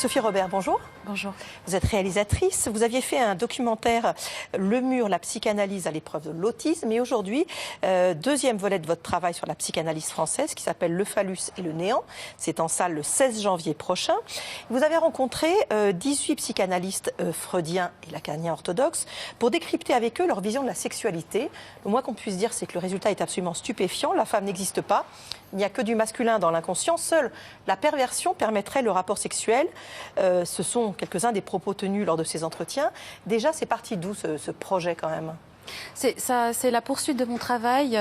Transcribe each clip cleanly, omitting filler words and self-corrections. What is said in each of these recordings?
Sophie Robert, bonjour. Bonjour. Vous êtes réalisatrice. Vous aviez fait un documentaire, Le mur, la psychanalyse à l'épreuve de l'autisme. Et aujourd'hui, deuxième volet de votre travail sur la psychanalyse française qui s'appelle Le phallus et le néant. C'est en salle le 16 janvier prochain. Vous avez rencontré 18 psychanalystes freudiens et lacaniens orthodoxes pour décrypter avec eux leur vision de la sexualité. Le moins qu'on puisse dire, c'est que le résultat est absolument stupéfiant. La femme n'existe pas. Il n'y a que du masculin dans l'inconscient. Seule la perversion permettrait le rapport sexuel. Ce sont quelques-uns des propos tenus lors de ces entretiens. Déjà, c'est parti d'où ce projet quand même ? C'est la poursuite de mon travail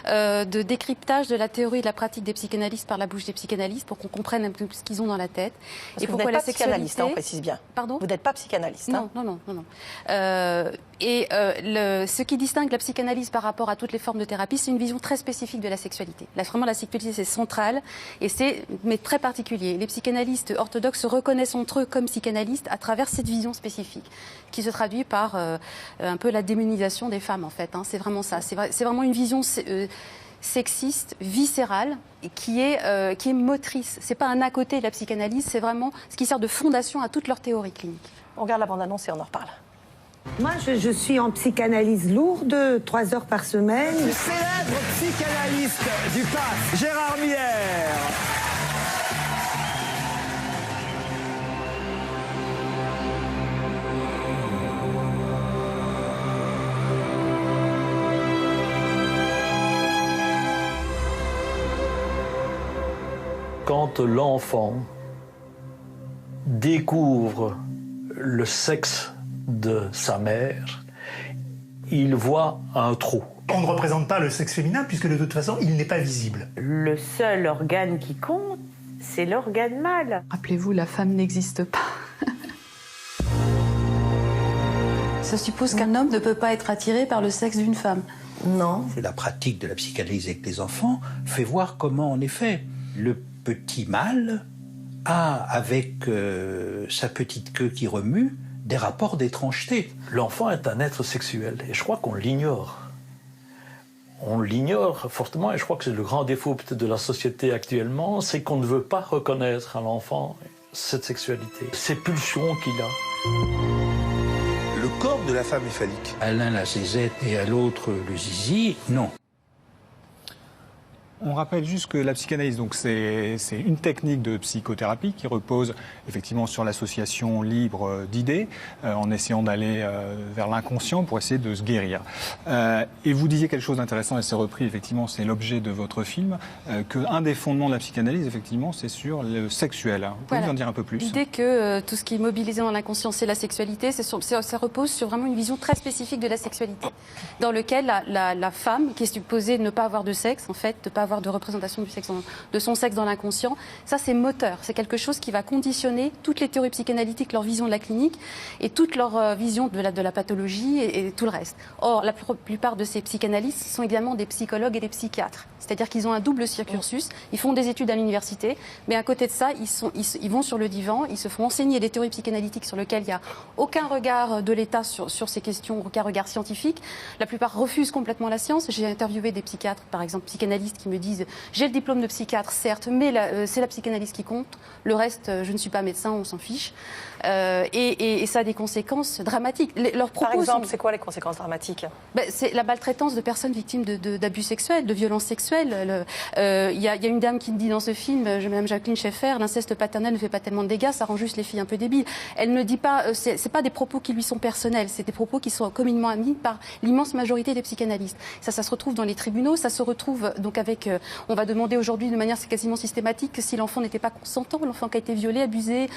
de décryptage de la théorie et de la pratique des psychanalystes par la bouche des psychanalystes pour qu'on comprenne un peu ce qu'ils ont dans la tête. Parce et que pourquoi vous n'êtes pas psychanalyste, on précise bien. Pardon ? Vous n'êtes pas psychanalyste. Non, non. Ce qui distingue la psychanalyse par rapport à toutes les formes de thérapie, c'est une vision très spécifique de la sexualité. Là, vraiment, la sexualité, c'est central et mais très particulier. Les psychanalystes orthodoxes se reconnaissent entre eux comme psychanalystes à travers cette vision spécifique qui se traduit par un peu la démonisation des femmes, en fait. C'est vraiment ça. C'est vraiment une vision sexiste, viscérale, qui est motrice. C'est pas un à côté de la psychanalyse, c'est vraiment ce qui sert de fondation à toute leur théorie clinique. On regarde la bande-annonce et on en reparle. Moi, je suis en psychanalyse lourde, 3 heures par semaine. Le célèbre psychanalyste du PAF, Gérard Miller. Quand l'enfant découvre le sexe de sa mère, il voit un trou. On ne représente pas le sexe féminin puisque de toute façon, il n'est pas visible. Le seul organe qui compte, c'est l'organe mâle. Rappelez-vous, la femme n'existe pas. Ça suppose qu'un homme ne peut pas être attiré par le sexe d'une femme. Non. La pratique de la psychanalyse avec les enfants fait voir comment, en effet, le petit mâle a, avec sa petite queue qui remue, des rapports d'étrangeté. L'enfant est un être sexuel et je crois qu'on l'ignore. On l'ignore fortement et je crois que c'est le grand défaut peut-être de la société actuellement, c'est qu'on ne veut pas reconnaître à l'enfant cette sexualité, ces pulsions qu'il a. Le corps de la femme est phallique. À l'un la zézette et à l'autre le zizi, non. On rappelle juste que la psychanalyse, donc c'est une technique de psychothérapie qui repose effectivement sur l'association libre d'idées, en essayant d'aller vers l'inconscient pour essayer de se guérir. Et vous disiez quelque chose d'intéressant, et c'est repris effectivement, c'est l'objet de votre film, qu'un des fondements de la psychanalyse, effectivement, c'est sur le sexuel. Vous pouvez nous en dire un peu plus ? L'idée que tout ce qui est mobilisé dans l'inconscient, c'est la sexualité, ça repose sur vraiment une vision très spécifique de la sexualité, dans lequel la femme, qui est supposée ne pas avoir de sexe, en fait, ne pas avoir de représentation de son sexe dans l'inconscient, ça c'est moteur, c'est quelque chose qui va conditionner toutes les théories psychanalytiques, leur vision de la clinique et toute leur vision de la pathologie et tout le reste. Or, la plupart de ces psychanalystes sont également des psychologues et des psychiatres, c'est-à-dire qu'ils ont un double cursus, ils font des études à l'université, mais à côté de ça, ils vont sur le divan, ils se font enseigner des théories psychanalytiques sur lesquelles il n'y a aucun regard de l'État sur ces questions, aucun regard scientifique. La plupart refusent complètement la science. J'ai interviewé des psychiatres, par exemple psychanalystes, qui me disent j'ai le diplôme de psychiatre, certes, mais c'est la psychanalyse qui compte. Le reste, je ne suis pas médecin, on s'en fiche. Et ça a des conséquences dramatiques. Leurs propos Par exemple, c'est quoi les conséquences dramatiques ? C'est la maltraitance de personnes victimes d'abus sexuels, de violences sexuelles. Il y a une dame qui me dit dans ce film, Mme Jacqueline Schaeffer, l'inceste paternel ne fait pas tellement de dégâts, ça rend juste les filles un peu débiles. Elle ne dit pas, c'est pas des propos qui lui sont personnels, c'est des propos qui sont communément admis par l'immense majorité des psychanalystes. Ça se retrouve dans les tribunaux, ça se retrouve donc avec, on va demander aujourd'hui de manière quasiment systématique que si l'enfant n'était pas consentant, l'enfant qui a été violé, abusé,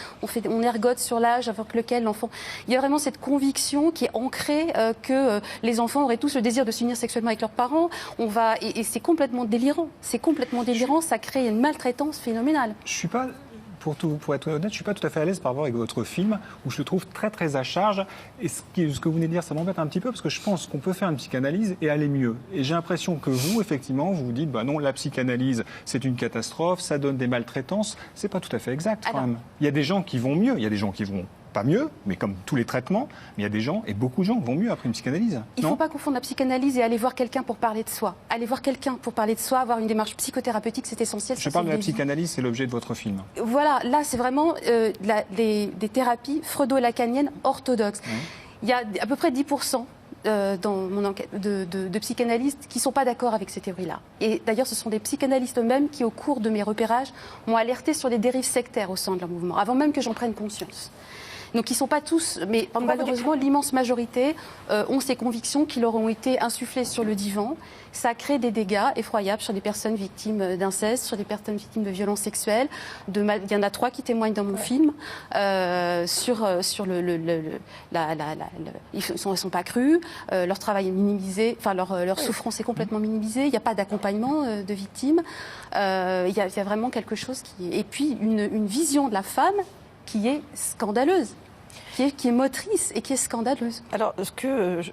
on ergote sur l'âge avec lequel l'enfant... Il y a vraiment cette conviction qui est ancrée que les enfants auraient tous le désir de s'unir sexuellement avec leurs parents. Et c'est complètement délirant. C'est complètement délirant, ça crée une maltraitance phénoménale. Je suis pas... Pour être honnête, je ne suis pas tout à fait à l'aise par rapport avec votre film, où je le trouve très très à charge. Et ce que vous venez de dire, ça m'embête un petit peu, parce que je pense qu'on peut faire une psychanalyse et aller mieux. Et j'ai l'impression que vous, effectivement, vous dites, bah non, la psychanalyse, c'est une catastrophe, ça donne des maltraitances. C'est pas tout à fait exact, quand même. Il y a des gens qui vont mieux, il y a des gens qui vont pas mieux, mais comme tous les traitements, mais il y a des gens, et beaucoup de gens, vont mieux après une psychanalyse. Il ne faut pas confondre la psychanalyse et aller voir quelqu'un pour parler de soi. Aller voir quelqu'un pour parler de soi, avoir une démarche psychothérapeutique, c'est essentiel. Je parle de la psychanalyse, c'est l'objet de votre film. Voilà, là c'est vraiment des thérapies freudo-lacaniennes orthodoxes. Oui. Il y a à peu près 10% dans mon enquête de psychanalystes qui ne sont pas d'accord avec ces théories-là. Et d'ailleurs, ce sont des psychanalystes eux-mêmes qui, au cours de mes repérages, m'ont alerté sur les dérives sectaires au sein de leur mouvement, avant même que j'en prenne conscience. Donc ils ne sont pas tous, mais malheureusement l'immense majorité ont ces convictions qui leur ont été insufflées sur le divan. Ça crée des dégâts effroyables sur des personnes victimes d'inceste, sur des personnes victimes de violences sexuelles. Il y en a 3 qui témoignent dans mon film sur ils ne sont pas crus, leur travail est minimisé, enfin leur souffrance est complètement minimisée. Il n'y a pas d'accompagnement de victimes. Il y a vraiment quelque chose qui... Et puis une vision de la femme qui est scandaleuse. Qui est motrice et qui est scandaleuse. Alors,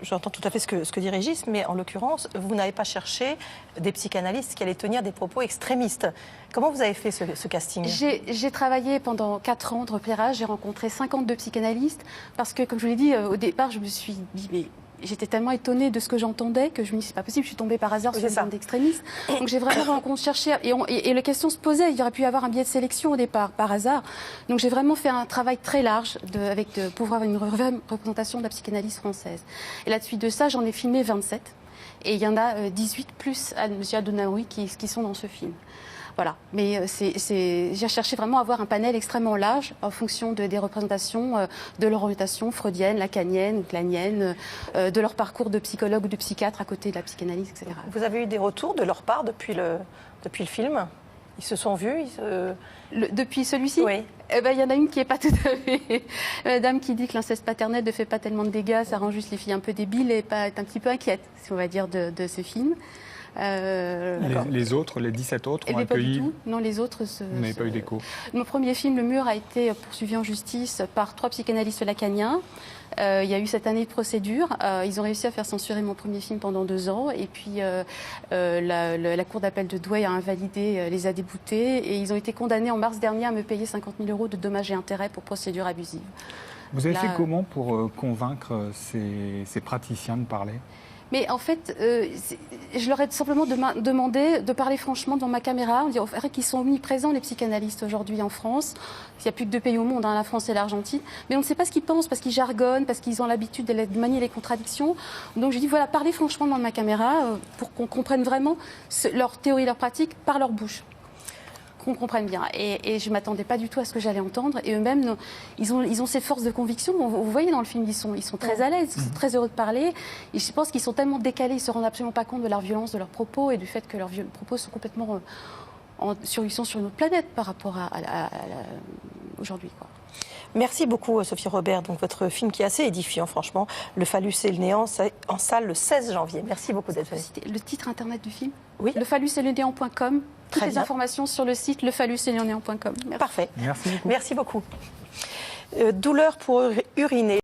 j'entends tout à fait ce que dit Régis, mais en l'occurrence, vous n'avez pas cherché des psychanalystes qui allaient tenir des propos extrémistes. Comment vous avez fait ce casting ? J'ai travaillé pendant 4 ans de repérage, j'ai rencontré 52 psychanalystes, parce que, comme je vous l'ai dit, au départ, je me suis dit, mais j'étais tellement étonnée de ce que j'entendais que je me dis, c'est pas possible, je suis tombée par hasard sur une bande d'extrémistes. Donc j'ai vraiment cherché, et les questions se posaient, il y aurait pu y avoir un biais de sélection au départ, par hasard. Donc j'ai vraiment fait un travail très large pour avoir une représentation de la psychanalyse française. Et là-dessus de ça, j'en ai filmé 27. Et il y en a 18 plus M. Adonnaoui qui sont dans ce film. Voilà, mais j'ai cherché vraiment à avoir un panel extrêmement large en fonction des représentations de leur orientation freudienne, lacanienne ou clanienne, de leur parcours de psychologue ou de psychiatre à côté de la psychanalyse, etc. Vous avez eu des retours de leur part depuis le film ? Ils se sont vus depuis celui-ci ? Oui. Eh ben, y en a une qui n'est pas tout à fait... Madame qui dit que l'inceste paternel ne fait pas tellement de dégâts, ça rend juste les filles un peu débiles et est un petit peu inquiète, si on va dire, de ce film. Les autres, les 17 autres ont accueilli... Pas du tout. Non, les autres... Vous n'avez pas eu d'écho. Mon premier film, Le Mur, a été poursuivi en justice par 3 psychanalystes lacaniens. Il y a eu cette année de procédure. Ils ont réussi à faire censurer mon premier film pendant 2 ans. Et puis, la Cour d'appel de Douai a invalidé, les a déboutés. Et ils ont été condamnés en mars dernier à me payer 50 000 € de dommages et intérêts pour procédure abusive. Vous avez fait comment pour convaincre ces praticiens de parler ? Mais en fait, je leur ai simplement demandé de parler franchement devant ma caméra. On dit qu'ils sont omniprésents, les psychanalystes, aujourd'hui en France. Il n'y a plus que 2 pays au monde, la France et l'Argentine. Mais on ne sait pas ce qu'ils pensent, parce qu'ils jargonnent, parce qu'ils ont l'habitude de manier les contradictions. Donc je dis, voilà, parlez franchement devant ma caméra pour qu'on comprenne vraiment leur théorie, leur pratique par leur bouche. Qu'on comprenne bien. Et je ne m'attendais pas du tout à ce que j'allais entendre. Et eux-mêmes, ils ont ces forces de conviction. Vous voyez dans le film, ils sont très à l'aise, ils sont très heureux de parler. Et je pense qu'ils sont tellement décalés, ils ne se rendent absolument pas compte de leur violence, de leurs propos et du fait que leurs propos sont complètement ils sont sur une autre planète par rapport à aujourd'hui, quoi. Merci beaucoup, Sophie Robert. Donc, votre film qui est assez édifiant, franchement, Le phallus et le néant, en salle le 16 janvier. Merci beaucoup d'être venu. Le titre internet du film ? Oui. Lephallusetlenéant.com. Toutes les informations sur le site lephallusetlenéant.com. Parfait. Merci beaucoup. Merci beaucoup. Douleur pour uriner.